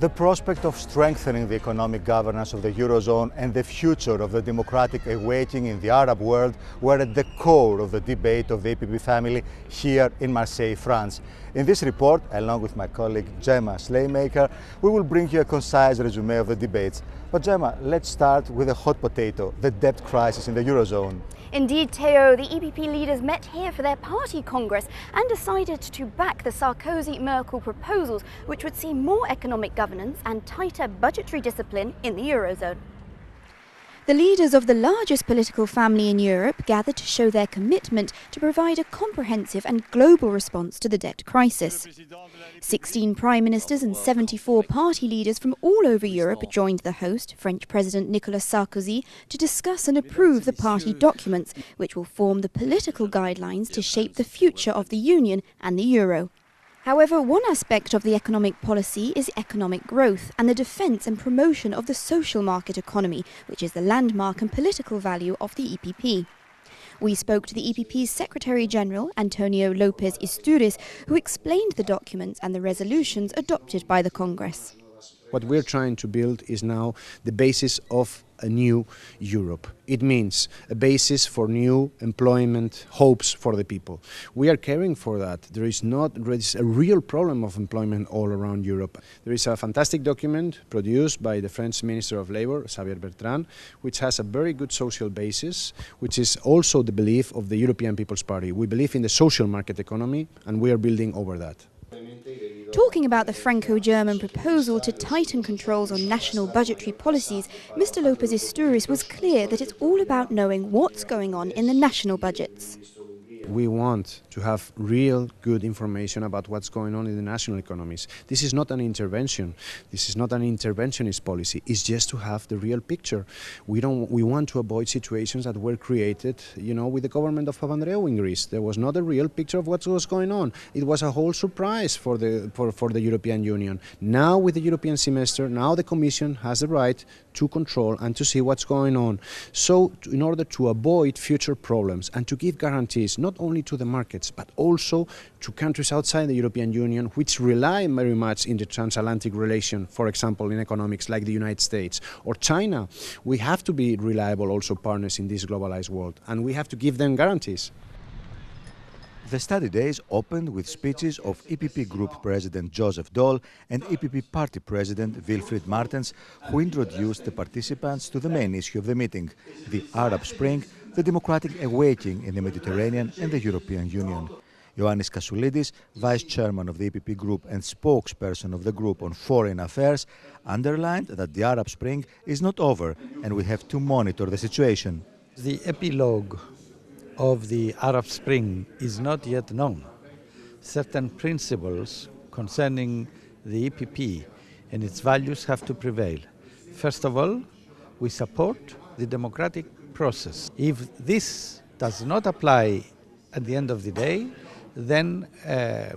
The prospect of strengthening the economic governance of the Eurozone and the future of the democratic awakening in the Arab world were at the core of the debate of the EPP family here in Marseille, France. In this report, along with my colleague Gemma Slaymaker, we will bring you a concise resume of the debates. But Gemma, let's start with a hot potato, the debt crisis in the Eurozone. Indeed, Theo, the EPP leaders met here for their party congress and decided to back the Sarkozy-Merkel proposals, which would see more economic governance and tighter budgetary discipline in the Eurozone. The leaders of the largest political family in Europe gathered to show their commitment to provide a comprehensive and global response to the debt crisis. 16 prime ministers and 74 party leaders from all over Europe joined the host, French President Nicolas Sarkozy, to discuss and approve the party documents, which will form the political guidelines to shape the future of the Union and the Euro. However, one aspect of the economic policy is economic growth and the defence and promotion of the social market economy, which is the landmark and political value of the EPP. We spoke to the EPP's Secretary-General, Antonio López Istúriz, who explained the documents and the resolutions adopted by the Congress. What we're trying to build is now the basis of a new Europe. It means a basis for new employment hopes for the people. We are caring for that. There is a real problem of employment all around Europe. There is a fantastic document produced by the French Minister of Labour, Xavier Bertrand, which has a very good social basis, which is also the belief of the European People's Party. We believe in the social market economy, and we are building over that. Talking about the Franco-German proposal to tighten controls on national budgetary policies, Mr. López Istúriz was clear that it's all about knowing what's going on in the national budgets. We want to have real good information about what's going on in the national economies. This is not an intervention. This is not an interventionist policy. It's just to have the real picture. We want to avoid situations that were created, with the government of Papandreou in Greece. There was not a real picture of what was going on. It was a whole surprise for the European Union. Now with the European semester, now the Commission has the right to control and to see what's going on. So in order to avoid future problems and to give guarantees not only to the markets but also to countries outside the European Union which rely very much in the transatlantic relation, for example in economics like the United States or China, we have to be reliable also partners in this globalized world and we have to give them guarantees. The study days opened with speeches of EPP Group President Joseph Daul and EPP Party President Wilfried Martens, who introduced the participants to the main issue of the meeting, the Arab Spring, the democratic awakening in the Mediterranean and the European Union. Ioannis Kassoulidis, Vice Chairman of the EPP Group and spokesperson of the Group on Foreign Affairs, underlined that the Arab Spring is not over and we have to monitor the situation. The epilogue of the Arab Spring is not yet known. Certain principles concerning the EPP and its values have to prevail. First of all, we support the democratic process. If this does not apply at the end of the day, then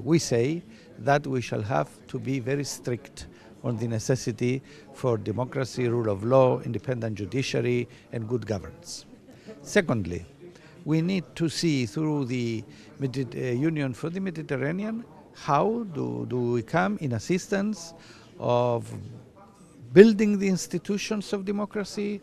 we say that we shall have to be very strict on the necessity for democracy, rule of law, independent judiciary and good governance. Secondly, we need to see through the Union for the Mediterranean how do we come in assistance of building the institutions of democracy.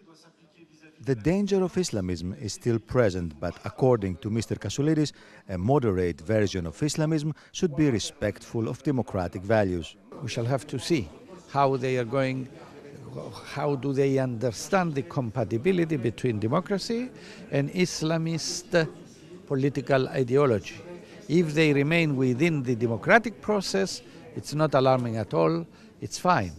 The danger of Islamism is still present, but according to Mr. Kassoulidis, a moderate version of Islamism should be respectful of democratic values. We shall have to see how they are going. How do they understand the compatibility between democracy and Islamist political ideology? If they remain within the democratic process, it's not alarming at all, it's fine.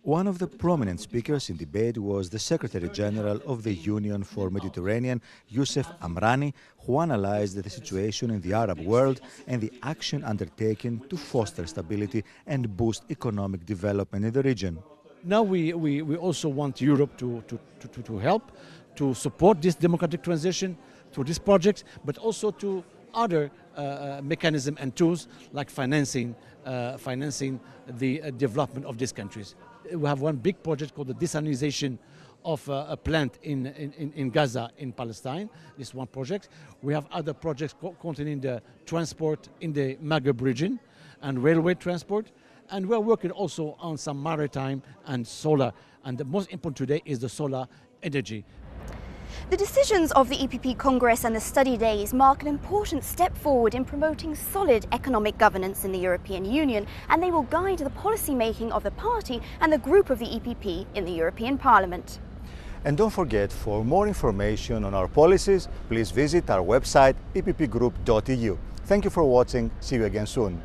One of the prominent speakers in debate was the Secretary-General of the Union for Mediterranean, Youssef Amrani, who analyzed the situation in the Arab world and the action undertaken to foster stability and boost economic development in the region. Now we also want Europe to help, to support this democratic transition through this project, but also to other mechanisms and tools like financing the development of these countries. We have one big project called the desalinization of a plant in Gaza, in Palestine. This is one project. We have other projects containing the transport in the Maghreb region and railway transport. And we're working also on some maritime and solar. And the most important today is the solar energy. The decisions of the EPP Congress and the study days mark an important step forward in promoting solid economic governance in the European Union, and they will guide the policy making of the party and the group of the EPP in the European Parliament. And don't forget, for more information on our policies, please visit our website eppgroup.eu. Thank you for watching. See you again soon.